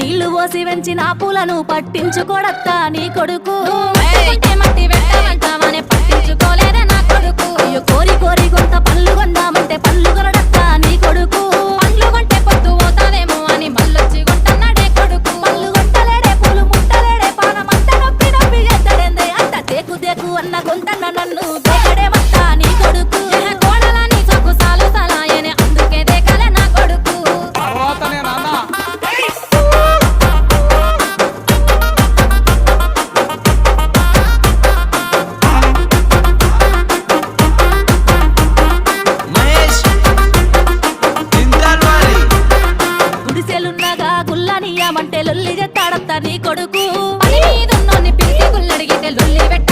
నీళ్లు పోసి వెంచిన పూలను పట్టించుకోడత్తా నీ కొడుకు మట్టి పెట్టమంటామని పట్టించుకోలేదే నా కొడుకు. అయ్యో కోరి కోరి కొంత పళ్ళు కొందామంటే పళ్ళు కొనడత్తా నీ కొడుకు పండ్లు కొంటే పొద్దు పోతావేమో అని మళ్ళొచ్చి కొంటున్నాడే కొడుకు. పళ్ళు కొట్టలేడే పూలు ముట్టలేడే పానమంత నొప్పి నొప్పి ఎద్దడేందే అంత దేకు దేకు అన్న గొంతన్న నన్ను దేకడేమత్తా నీ కొడుకు కోడలని సొక్కు సాలు సలాయనే అందుకే దేకలే నా కొడుకు. గుడిసెలున్నగా గుల్లనియమంటే లొల్లి చెత్తాడత్తా నీ కొడుకు పని మీదున్నోన్ని పిలిచి గుల్లడిగితే లొల్లి పెట్ట